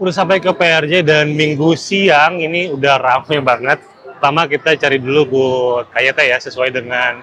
Udah sampai ke PRJ dan minggu siang ini udah rame banget. Pertama kita cari dulu buat KYT ya, sesuai dengan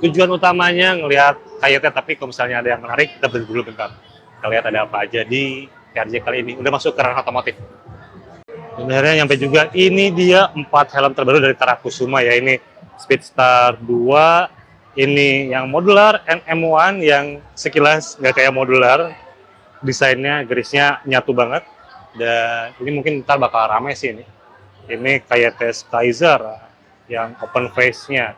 tujuan utamanya ngelihat KYT, tapi kalau misalnya ada yang menarik, kita berhenti dulu bentar. Kita lihat ada apa aja di PRJ kali ini. Udah masuk ke ranah otomotif. Dan akhirnya nyampe juga, ini dia 4 helm terbaru dari Tarakusuma ya. Ini Speedstar 2, ini yang modular, NM1 yang sekilas nggak kayak modular, desainnya, garisnya nyatu banget. Dan ini mungkin ntar bakal rame sih ini. Ini KYT Skyzer yang open face-nya.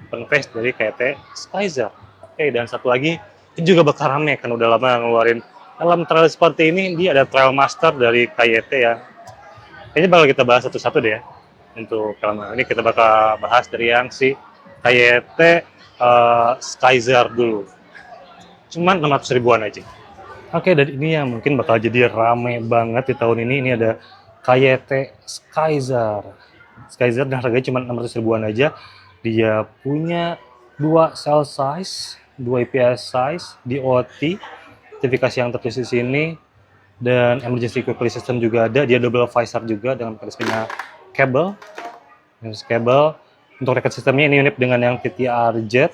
Open face dari KYT Skyzer. Oke, dan satu lagi, ini juga bakal rame kan udah lama ngeluarin helm trail seperti ini. Dia ada Trail Master dari KYT ya. Kayaknya bakal kita bahas satu-satu deh ya. Untuk helm ini kita bakal bahas dari yang si KYT Skyzer dulu. Cuman 600 ribuan aja. Oke, dan ini yang mungkin bakal jadi rame banget di tahun ini. Ini ada KYT Skyzer. Skyzer dan harganya cuma 600 ribuan aja. Dia punya 2 cell size, 2 IPS size, DOT, sertifikasi yang tertulis di sini, dan emergency quickly system juga ada. Dia double visor juga dengan mekanismenya kabel. Kabel. Untuk record sistemnya ini mirip dengan yang TTR Jet,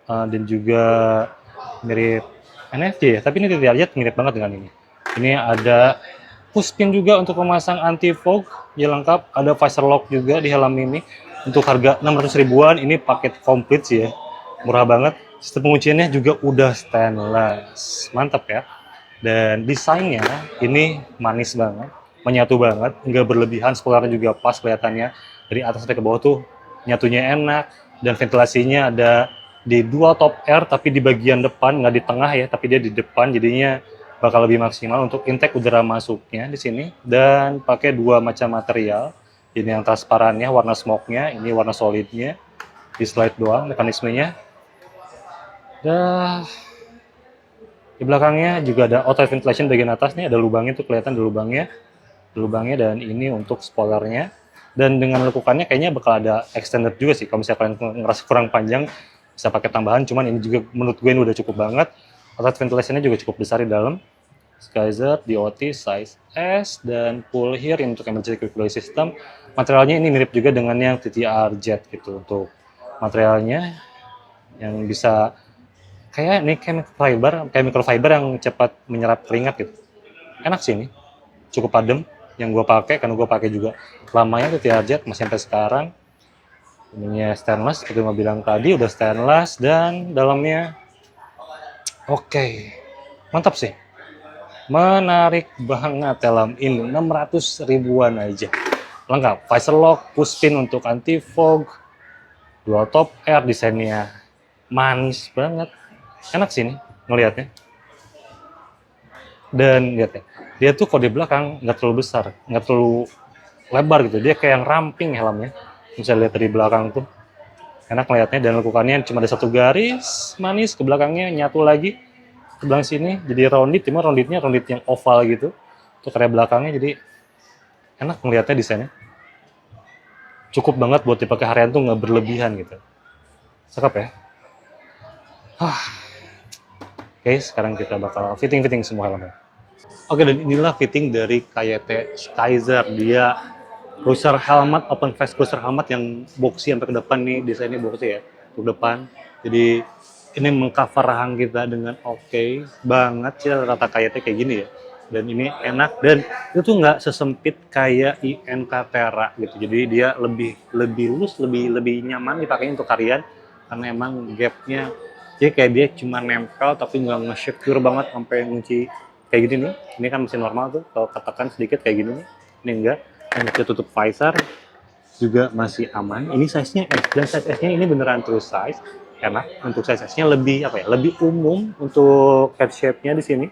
dan juga mirip NFJ ya, tapi ini TTR Jet mirip banget dengan ini. Ini ada pushpin juga untuk memasang anti fog, ya lengkap. Ada visor lock juga di helm ini. Untuk harga 600 ribuan, ini paket komplit sih ya, murah banget. Sistem pengunciannya juga udah stainless, mantap ya. Dan desainnya ini manis banget, menyatu banget, nggak berlebihan. Spoilernya juga pas kelihatannya, dari atas sampai ke bawah tuh nyatunya enak. Dan ventilasinya ada di dual top air, tapi di bagian depan, nggak di tengah ya, tapi dia di depan, jadinya bakal lebih maksimal untuk intake udara masuknya di sini. Dan pakai 2 macam material, ini yang transparannya, warna smoke-nya, ini warna solidnya. Di slide doang mekanismenya. Dan di belakangnya juga ada outside ventilation bagian atas nih, ada lubangnya tuh, kelihatan ada lubangnya, dan ini untuk spoilernya. Dan dengan lekukannya kayaknya bakal ada extended juga sih, kalau misalnya kalian ngerasa kurang panjang bisa pakai tambahan, cuman ini juga menurut gue ini udah cukup banget. Outside ventilation-nya juga cukup besar di dalam. Skyzer DOT size S, dan pull here untuk emergency quick release system. Materialnya ini mirip juga dengan yang TTR Jet gitu untuk materialnya, yang bisa kayak ini kayak microfiber yang cepat menyerap keringat gitu. Enak sih ini, cukup adem. Yang gue pakai, karena gue pakai juga lamanya TTR Jet masih sampai sekarang. Ininya stainless seperti yang gue bilang tadi, udah stainless, dan dalamnya oke, mantap sih. Menarik banget helm ini, 600 ribuan aja. Lengkap, visor lock, pushpin untuk anti fog, dual top air, desainnya manis banget. Enak sih nih ngelihatnya. Dan lihat ya, dia tuh kalau di belakang nggak terlalu besar, nggak terlalu lebar gitu. Dia kayak yang ramping helmnya. Bisa lihat dari belakang tuh. Enak ngelihatnya, dan lekukannya cuma ada 1 garis manis, ke belakangnya nyatu lagi. Ke belakang sini jadi rounded, cuma rounded yang oval gitu. Untuk area belakangnya jadi enak ngelihatnya, desainnya. Cukup banget buat dipakai harian tuh, nggak berlebihan gitu. Cakep ya. Oke, sekarang kita bakal fitting semua helmnya. Oke, dan inilah fitting dari KYT Skyzer. Dia cruiser helmet, open face cruiser helmet yang boxy sampai ke depan nih, desainnya boxy ya, untuk depan. Jadi ini mengcover rahang kita dengan oke banget sih, rata KYT kayak gini ya. Dan ini enak, dan itu tuh nggak sesempit kayak IN Catera gitu. Jadi dia lebih lurus, lebih nyaman dipakainya untuk harian, karena emang gapnya jadi kayak dia cuma nempel tapi nggak nge-secure banget sampai ngunci kayak gini nih. Ini kan mesin normal tuh, kalau katakan sedikit kayak gini nih, ini enggak. Dan kita tutup visor juga masih aman. Ini size-nya S, dan size S-nya ini beneran true size. Enak, untuk size S-nya lebih apa ya? Lebih umum untuk head shape-nya di sini.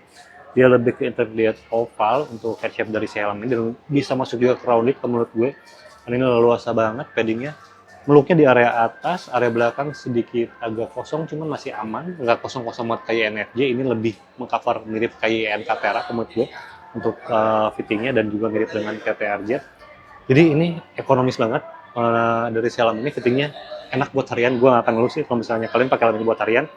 Dia lebih ke intermediate oval untuk head shape dari si helm ini, dan bisa masuk juga ke rounded menurut gue. Dan ini leluasa banget paddingnya. Meluknya di area atas, area belakang sedikit agak kosong, cuman masih aman, nggak kosong-kosong banget kayak NFJ. Ini lebih mengcover mirip kayak NK Terra menurut gue untuk fittingnya, dan juga mirip dengan TTR Jet. Jadi ini ekonomis banget dari si helm ini, fittingnya enak buat harian. Gue nggak akan ngeluh sih kalau misalnya kalian pakai helm ini buat harian.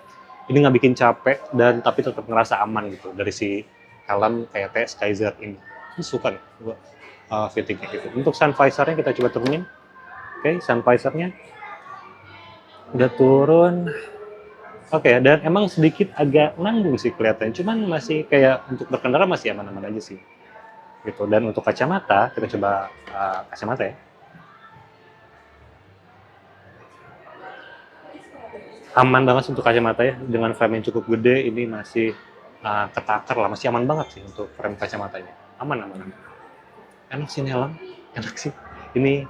Ini nggak bikin capek, dan tapi tetap ngerasa aman gitu dari si helm KYT Skyzer ini. Ini suka nih gua fittingnya gitu. Untuk sun visor-nya kita coba turunin. Oke, sun visor-nya udah turun. Oke, dan emang sedikit agak nanggung sih kelihatannya. Cuman masih kayak untuk berkendara masih aman-aman aja sih. Gitu. Dan untuk kacamata, kita coba kacamata ya. Aman banget sih untuk kacamata ya, dengan frame yang cukup gede, ini masih ketakar lah, masih aman banget sih untuk frame kacamatanya. Aman, aman, aman. Enak sih ini helm, enak sih. Ini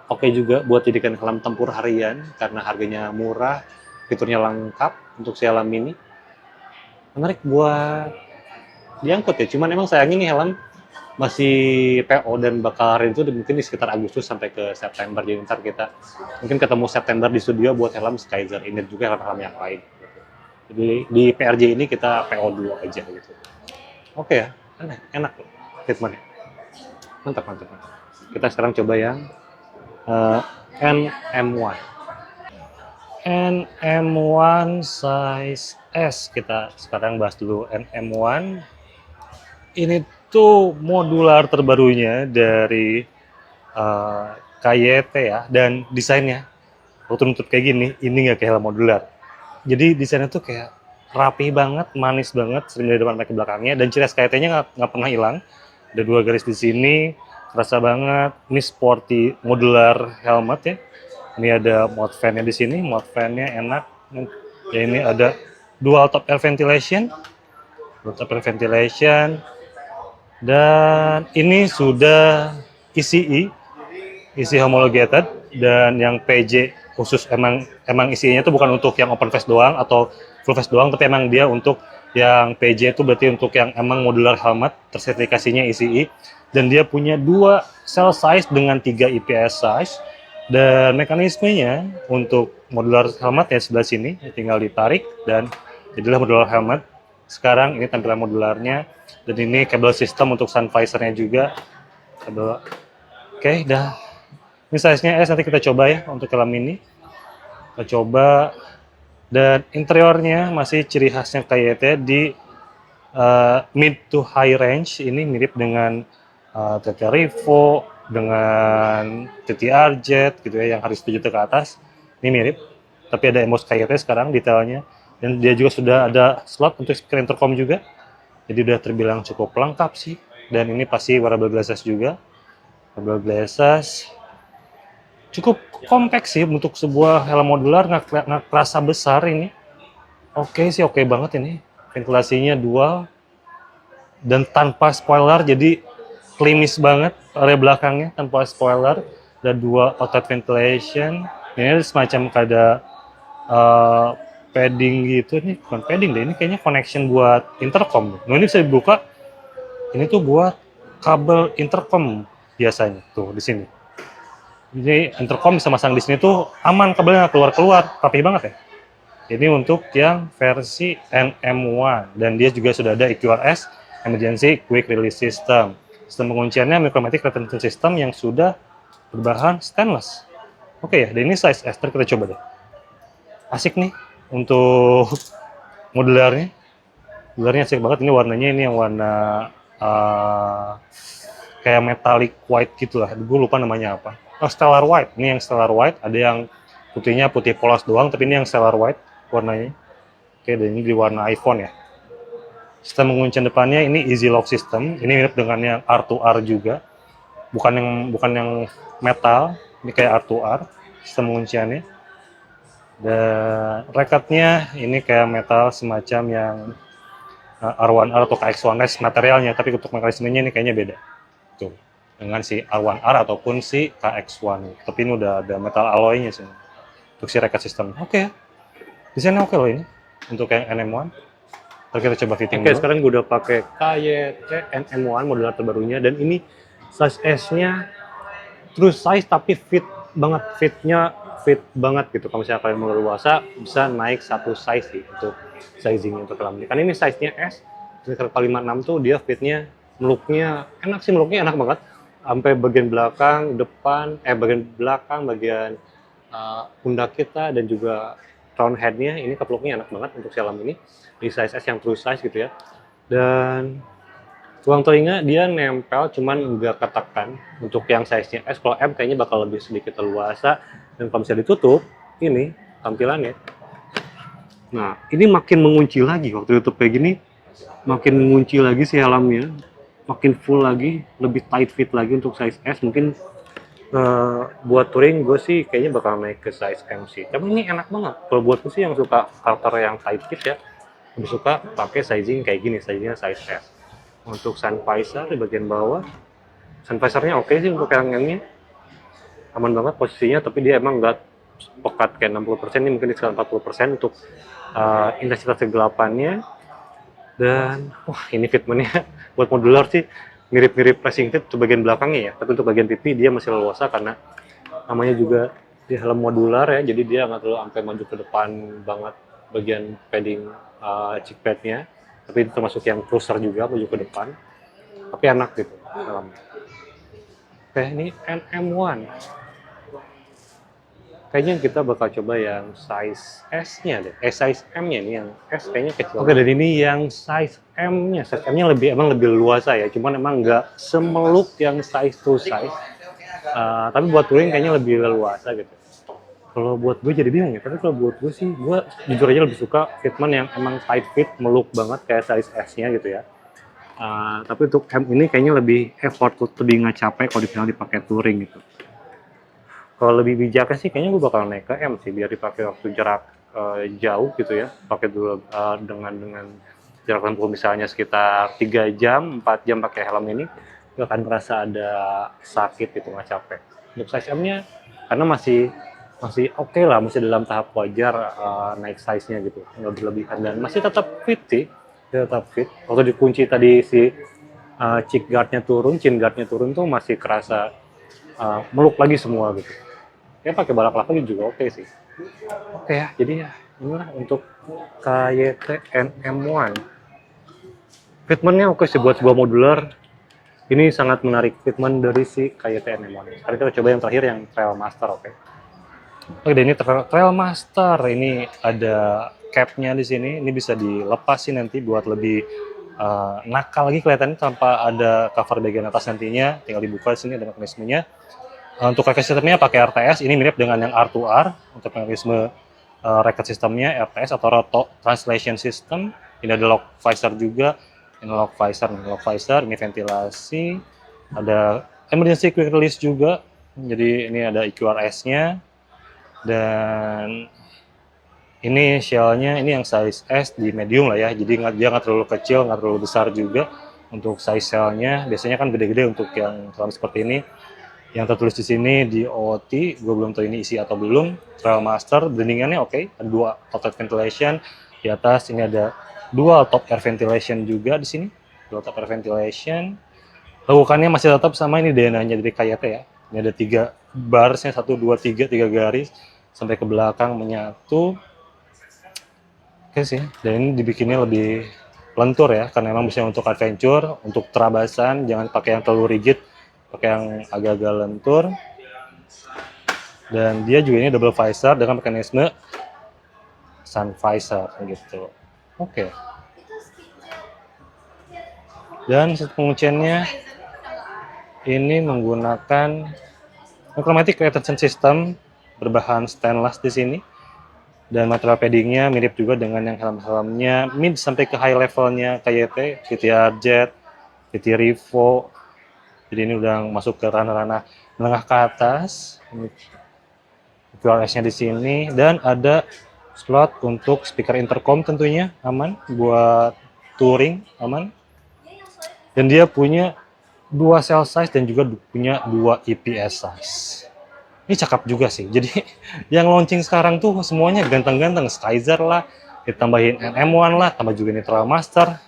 oke juga buat jadikan helm tempur harian, karena harganya murah, fiturnya lengkap untuk si helm ini. Menarik buat diangkut ya, cuman emang sayangnya nih helm masih PO dan bakal itu mungkin di sekitar Agustus sampai ke September, jadi ntar kita mungkin ketemu September di studio buat helm Skyzer ini juga helm-helm yang lain. Jadi di PRJ ini kita PO dulu aja gitu. Oke ya, enak loh treatmentnya. Mantap, mantap, mantap. Kita sekarang coba yang NM1. NM1 size S. Kita sekarang bahas dulu NM1. Ini tuh modular terbarunya dari KYT ya, dan desainnya nutup kayak gini, ini nggak kayak helm modular. Jadi desainnya tuh kayak rapi banget, manis banget, sering dari depan sampai ke belakangnya, dan ciri khas KYT-nya nggak pernah hilang. Ada 2 garis di sini, terasa banget. Ini sporty modular helmet ya. Ini ada mode fan-nya di sini, mode fan-nya enak. Ya, ini ada dual top air ventilation, dan ini sudah ECE homologated, dan yang PJ khusus emang ECE-nya itu bukan untuk yang open face doang atau full face doang, tapi emang dia untuk yang PJ itu berarti untuk yang emang modular helmet, tersertifikasinya ECE, dan dia punya 2 cell size dengan 3 IPS size, dan mekanismenya untuk modular helmet ya sebelah sini, tinggal ditarik dan jadilah modular helmet. Sekarang ini tampilan modularnya, dan ini kabel sistem untuk sun visor-nya juga. Oke, dah. Ini size-nya S, nanti kita coba ya untuk helm ini. Kita coba, dan interiornya masih ciri khasnya KYT di mid to high range. Ini mirip dengan TT Revo, dengan TTR Jet gitu ya, yang harus 7 ke atas. Ini mirip, tapi ada emboss KYT sekarang detailnya. Dan dia juga sudah ada slot untuk speaker intercom juga. Jadi udah terbilang cukup lengkap sih. Dan ini pasti wearable glasses juga. Wearable glasses cukup compact sih untuk sebuah helm modular, nggak kerasa besar ini. Oke sih, oke banget ini. Ventilasinya dual dan tanpa spoiler, jadi klimis banget area belakangnya tanpa spoiler. Ada 2 outlet ventilation. Ini semacam ada padding gitu, ini bukan padding deh, ini kayaknya connection buat intercom. Nah, ini bisa dibuka, ini tuh buat kabel intercom biasanya tuh di sini. Jadi intercom bisa masang di sini tuh aman, kabelnya keluar-keluar, rapi banget ya. Ini untuk yang versi NM1, dan dia juga sudah ada EQRS, Emergency Quick Release System. Sistem pengunciannya Micromatic Retention System yang sudah berbahan stainless. Oke ya, dan ini size S, kita coba deh. Asik nih untuk modularnya. Modularnya asik banget, ini warnanya ini yang warna kayak metallic white gitu lah. Gue lupa namanya apa. Oh, stellar white. Ini yang stellar white, ada yang putihnya putih polos doang, tapi ini yang stellar white warnanya. Oke, dan ini di warna iPhone ya. Sistem penguncian depannya ini easy lock system. Ini mirip dengan yang R2R juga. Bukan yang metal, ini kayak R2R sistem pengunciannya. Dan rekatnya ini kayak metal semacam yang R1R atau KX1S materialnya, tapi untuk mekanismenya ini kayaknya beda. Tuh, dengan si R1R ataupun si KX1. Tapi ini udah ada metal alloy-nya sih untuk si rekat sistem. Oke. Desainnya oke loh ini untuk yang NM1. Ntar kita coba fitting dulu. Sekarang gue udah pakai KYT NM1 modeler terbarunya, dan ini size S-nya true size tapi fit banget, fit banget gitu. Kalau misalnya kalian mau luasa bisa naik 1 size sih untuk sizingnya untuk helm ini. Kan ini size-nya S, sekitar 56 tuh dia fitnya, meluknya enak sih, meluknya enak banget. Sampai bagian belakang, depan, bagian belakang, bagian pundak kita, dan juga crown head-nya, ini kepluknya enak banget untuk helm ini. Di size S yang true size gitu ya. Dan Tulang telinga dia nempel, cuman nggak ketekan. Untuk yang size-nya S, kalau M kayaknya bakal lebih sedikit leluasa. Dan kalau bisa ditutup, ini tampilannya. Nah, ini makin mengunci lagi. Waktu ditutup kayak gini, makin mengunci lagi si helmnya. Makin full lagi, lebih tight fit lagi untuk size S. Mungkin buat touring gue sih kayaknya bakal naik ke size M sih. Tapi ini enak banget. Kalau buat gue sih yang suka karakter yang tight fit ya, lebih suka pakai sizing kayak gini, sizingnya size S. Untuk sun visor di bagian bawah, sun visornya oke sih untuk yang ini, aman banget posisinya, tapi dia emang nggak pekat kayak 60%, ini mungkin di sekitar 40% untuk intensitas kegelapannya. Dan wah, ini fitmentnya buat modular sih mirip-mirip racing fit untuk bagian belakangnya ya, tapi untuk bagian pipi dia masih leluasa karena namanya juga di helm modular ya, jadi dia nggak terlalu sampai maju ke depan banget bagian padding cheek padnya, tapi itu termasuk yang cruiser juga maju ke depan, tapi enak gitu helmnya. Oke, ini NM1. Kayaknya kita bakal coba yang size S-nya deh. Size M-nya nih, yang S kayaknya kecil. Oke, dan ini yang size M-nya. Size M-nya emang lebih luasa ya. Cuman emang nggak semeluk yang size to size. Tapi buat touring kayaknya lebih leluasa gitu. Kalau buat gue jadi bingung ya. Tapi kalau buat gue sih, gue jujur aja lebih suka fitment yang emang tight fit, meluk banget kayak size S-nya gitu ya. Tapi untuk M ini kayaknya lebih effort, lebih nggak capek kalau misalnya dipakai touring gitu. Kalau lebih bijaknya sih kayaknya gue bakal naik ke M sih, biar dipakai waktu jarak jauh gitu ya. Pakai dulu dengan jarak tempuh misalnya sekitar 3 jam, 4 jam pakai helm ini, gak akan merasa ada sakit gitu, nggak capek. Untuk size M-nya karena masih oke lah, masih dalam tahap wajar naik size-nya gitu, nggak berlebihan dan masih tetap fit sih, tetap fit. Waktu dikunci tadi si cheek guard-nya turun, chin guard-nya turun tuh masih kerasa meluk lagi semua gitu. Ya pakai balak laka juga oke sih. Oke ya, jadi ya inilah untuk KYT NM1. Fitmentnya oke sih buat sebuah modular. Ini sangat menarik fitment dari si KYT NM1. Sekarang kita coba yang terakhir, yang Trailmaster, oke. Oke, ini Trailmaster. Ini ada capnya di sini. Ini bisa dilepas sih nanti buat lebih nakal lagi kelihatannya tanpa ada cover bagian atas nantinya. Tinggal dibuka di sini, ada mekanismenya. Untuk record sistemnya pakai RTS, ini mirip dengan yang R2R. Untuk mekanisme record sistemnya RTS atau Roto Translation System. Ini ada lock visor juga. Ini lock visor, ini ventilasi. Ada emergency quick release juga. Jadi ini ada EQRS-nya. Dan ini shell-nya, ini yang size S di medium lah ya. Jadi dia nggak terlalu kecil, nggak terlalu besar juga. Untuk size shell-nya, biasanya kan gede-gede untuk yang seperti ini. Yang tertulis di sini di OOT, gue belum tahu ini isi atau belum. Trailmaster, blendingannya oke, ada 2 top ventilation di atas. Ini ada 2 top air ventilation juga di sini, 2 top air ventilation. Lekukannya masih tetap sama, ini DNA-nya dari KYT ya. Ini ada 3 barsnya, 1, 2, 3 garis sampai ke belakang menyatu. Oke sih, dan ini dibikinnya lebih lentur ya, karena memang bisa untuk adventure, untuk terabasan, jangan pakai yang terlalu rigid, pakai yang agak-agak lentur. Dan dia juga ini double visor dengan mekanisme sun visor gitu. Oke. Dan sistem pengunciannya ini menggunakan automatic retention system berbahan stainless di sini. Dan material paddingnya mirip juga dengan yang helm-helmnya mid sampai ke high levelnya KYT, VTR Jet, VT Revo. Jadi ini udah masuk ke ranah-ranah menengah ke atas. QRS-nya di sini, dan ada slot untuk speaker intercom tentunya, aman buat touring, aman. Dan dia punya 2 cell size dan juga punya 2 EPS size. Ini cakep juga sih. Jadi yang launching sekarang tuh semuanya ganteng-ganteng. Skyzer lah, ditambahin NM1 lah, tambah juga ini Trailmaster.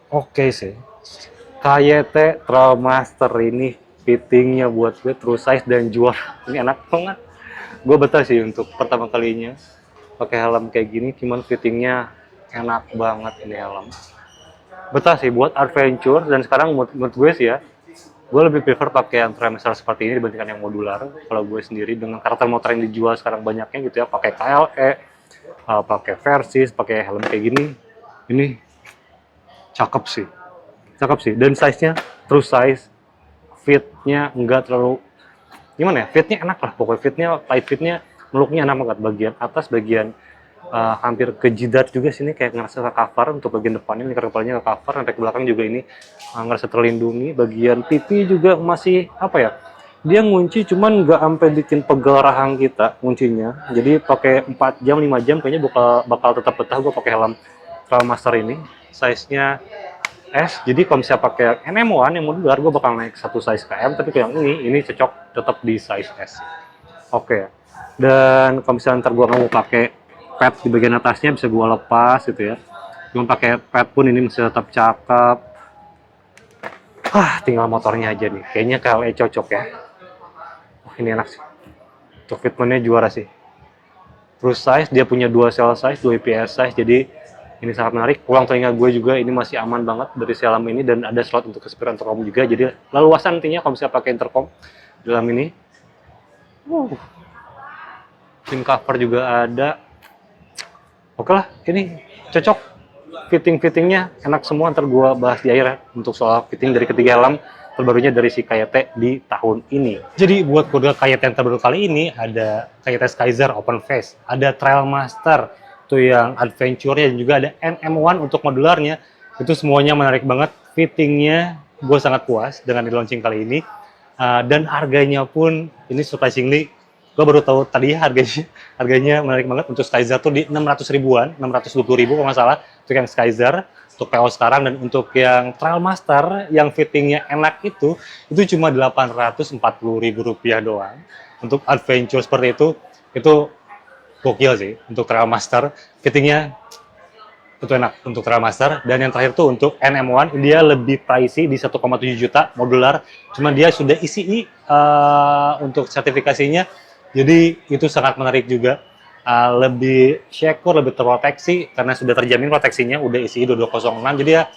Oke sih. KYT Trailmaster ini fittingnya buat gue true size dan juara. Ini enak banget. Gue betah sih untuk pertama kalinya pakai helm kayak gini. Cuman fittingnya enak banget ini helm. Betah sih buat adventure, dan sekarang menurut gue sih ya, gue lebih prefer pakai yang Trailmaster seperti ini dibandingkan yang modular. Kalau gue sendiri dengan karakter motor yang dijual sekarang banyaknya gitu ya, pakai KLE, pakai Versys, pakai helm kayak gini, ini cakep sih. cakep sih. Dan size-nya true size, fit-nya nggak terlalu gimana ya, fitnya enak lah pokoknya, fitnya tight fitnya, meluknya enak banget, bagian atas, bagian hampir ke jidat juga sini kayak ngerasa ke cover, untuk bagian depannya lingkar kepalanya ke cover, sampai ke belakang juga ini ngerasa terlindungi, bagian pipi juga masih apa ya, dia ngunci cuman nggak sampai bikin pegal rahang kita nguncinya, jadi pakai 4 jam 5 jam kayaknya bakal tetap betah gue pakai helm Trailmaster ini. Size-nya S, jadi kalau misalnya pakai NM1 yang modular, gue bakal naik satu size ke M, tapi kalau yang ini cocok tetap di size S. Oke, dan kalau misalnya ntar gue nggak mau pakai pad di bagian atasnya, bisa gue lepas gitu ya. Cuma pakai pad pun ini masih tetap cakep. Tinggal motornya aja nih, kayaknya KLE cocok ya. Ini enak sih, untuk fitmentnya juara sih. Terus size, dia punya 2 cell size, 2 IPS size, jadi ini sangat menarik. Pulang telinga gue juga ini masih aman banget dari helm ini, dan ada slot untuk speaker intercom juga, jadi leluasan intinya kalau misalnya pakai intercom dalam ini. Seam cover juga ada. Oke lah, ini cocok. Fitting-fittingnya enak semua, ntar gue bahas di akhir ya, untuk soal fitting dari ketiga helm terbarunya dari si KYT di tahun ini. Jadi buat kode KYT yang terbaru kali ini, ada KYT Skyzer Open Face, ada Trailmaster itu yang adventure-nya, dan juga ada NM1 untuk modularnya. Itu semuanya menarik banget, fittingnya gue sangat puas dengan di launching kali ini. Dan harganya pun ini surprisingly, gue baru tahu tadi harganya menarik banget. Untuk Skyzer tuh di 600 ribuan, 620 ribu kalau nggak salah untuk yang Skyzer untuk PO sekarang. Dan untuk yang Trailmaster yang fittingnya enak itu cuma 840 ribu rupiah doang. Untuk adventure seperti itu gokil sih untuk Trailmaster, fittingnya itu enak untuk Trailmaster. Dan yang terakhir tuh untuk NM1, dia lebih pricey di 1,7 juta modular, cuman dia sudah ECE untuk sertifikasinya, jadi itu sangat menarik juga. Lebih secure, lebih terproteksi karena sudah terjamin proteksinya, udah ECE 2206. Jadi ya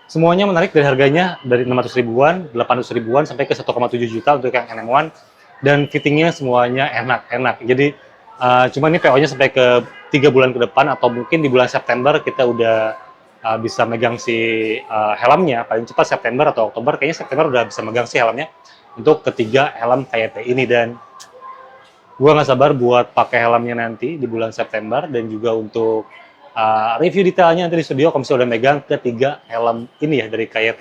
semuanya menarik, dari harganya dari 600 ribuan, 800 ribuan sampai ke 1,7 juta untuk yang NM1, dan fittingnya semuanya enak-enak. Jadi cuma ini PO-nya sampai ke 3 bulan ke depan, atau mungkin di bulan September kita udah bisa megang si helmnya. Paling cepat September atau Oktober, kayaknya September udah bisa megang si helmnya untuk ketiga helm KYT ini. Dan gue nggak sabar buat pakai helmnya nanti di bulan September, dan juga untuk review detailnya nanti di studio kalau misalnya udah megang ketiga helm ini ya dari KYT.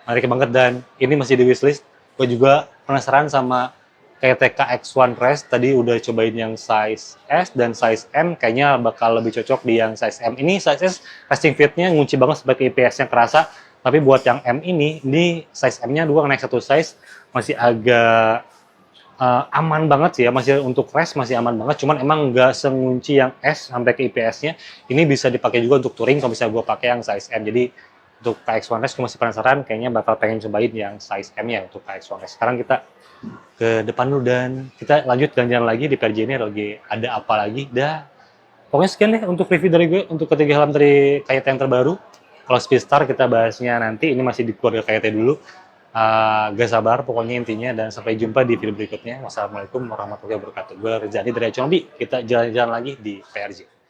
Menarik banget, dan ini masih di wishlist. Gue juga penasaran sama KYT KX1 Race, tadi udah cobain yang size S dan size M, kayaknya bakal lebih cocok di yang size M. Ini size S resting fit-nya ngunci banget sebagai IPS-nya kerasa, tapi buat yang M ini size M-nya dua naik satu size, masih agak aman banget sih ya, masih untuk race masih aman banget, cuman emang nggak sengunci yang S sampai ke IPS-nya. Ini bisa dipakai juga untuk touring kalau misalnya gue pakai yang size M. Jadi untuk KX1 Race gue masih penasaran, kayaknya bakal pengen cobain yang size M ya untuk KX1 Race. Sekarang kita ke depan dulu dan kita lanjut jalan-jalan lagi di PRJ ini, lagi ada apa lagi. Pokoknya sekian deh untuk review dari gue untuk ketiga helm dari KYT yang terbaru. Kalau Speedstar kita bahasnya nanti, ini masih di keluarga KYT dulu. Gak sabar pokoknya intinya, dan sampai jumpa di video berikutnya. Wassalamualaikum warahmatullahi wabarakatuh. Gue Rizani dari Acombi, kita jalan-jalan lagi di PRJ.